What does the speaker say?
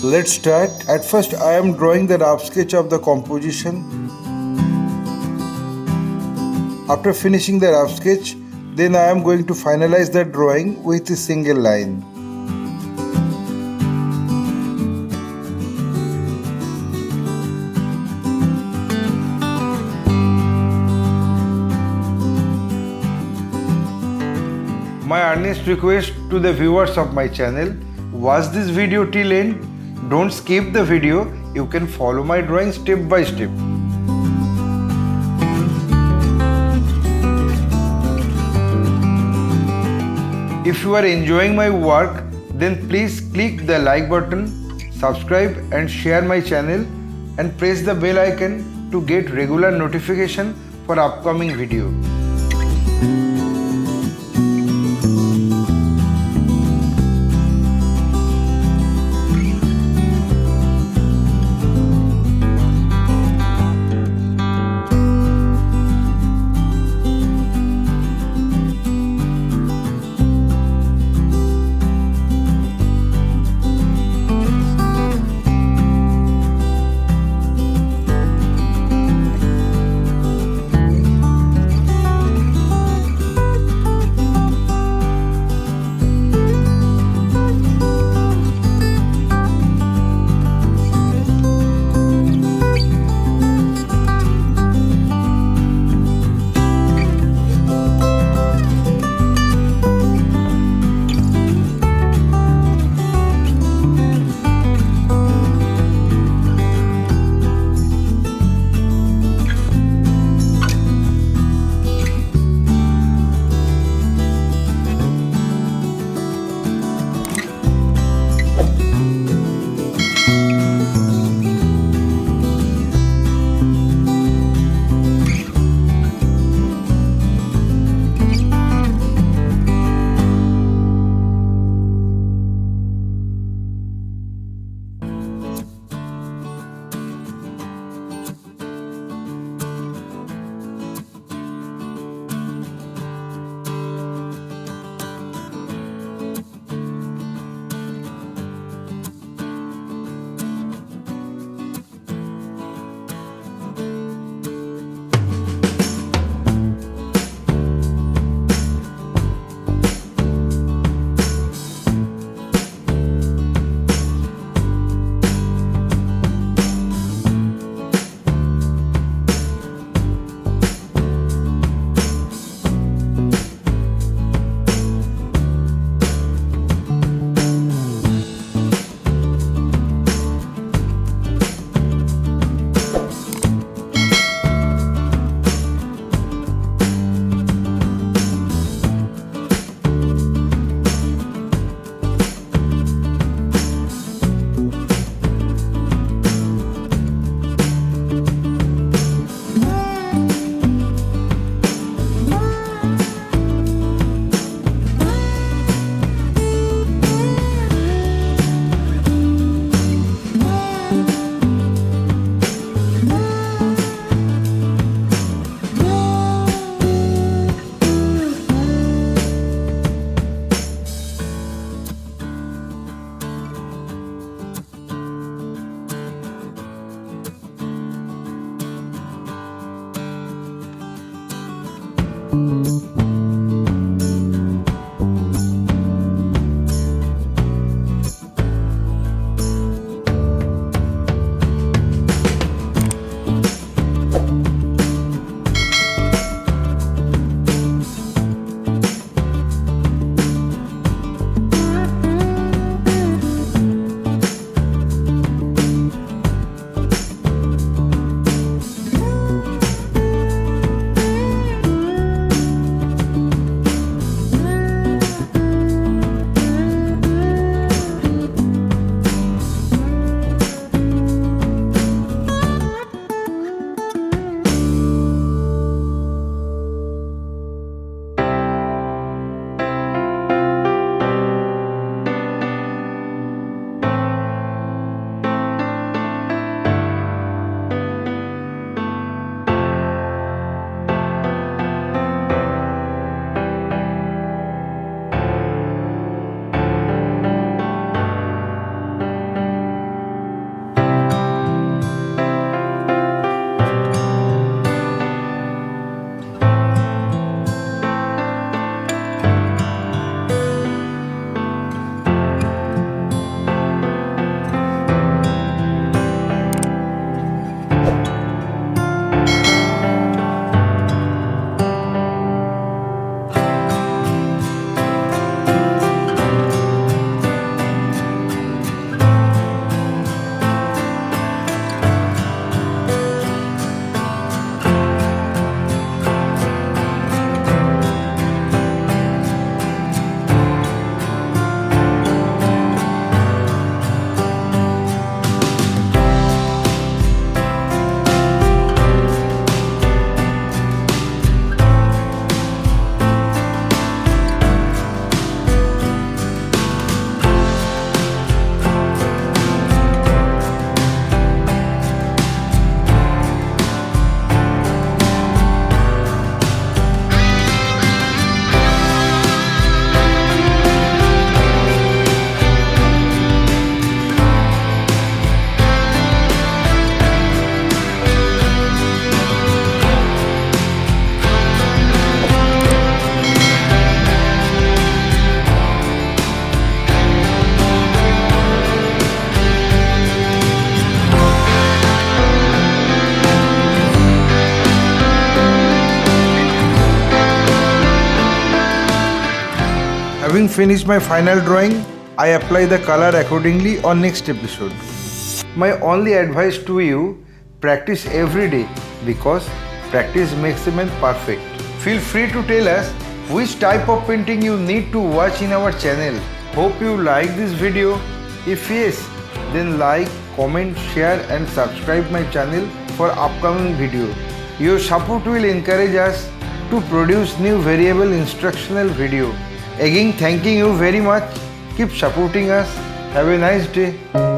Let's start. At first I am drawing the rough sketch of the composition. After finishing the rough sketch, then I am going to finalize the drawing with a single line. My earnest request to the viewers of my channel, watch this video till end. Don't skip the video. You can follow my drawing step by step. If you are enjoying my work, then please click the like button, subscribe and share my channel, and press the bell icon to get regular notification for upcoming video. Having finished my final drawing, I apply the color accordingly on next episode. My only advice to you, practice every day because practice makes a man perfect. Feel free to tell us which type of painting you need to watch in our channel. Hope you like this video. If yes, then like, comment, share and subscribe my channel for upcoming video. Your support will encourage us to produce new variable instructional video. Again, thanking you very much. Keep supporting us. Have a nice day.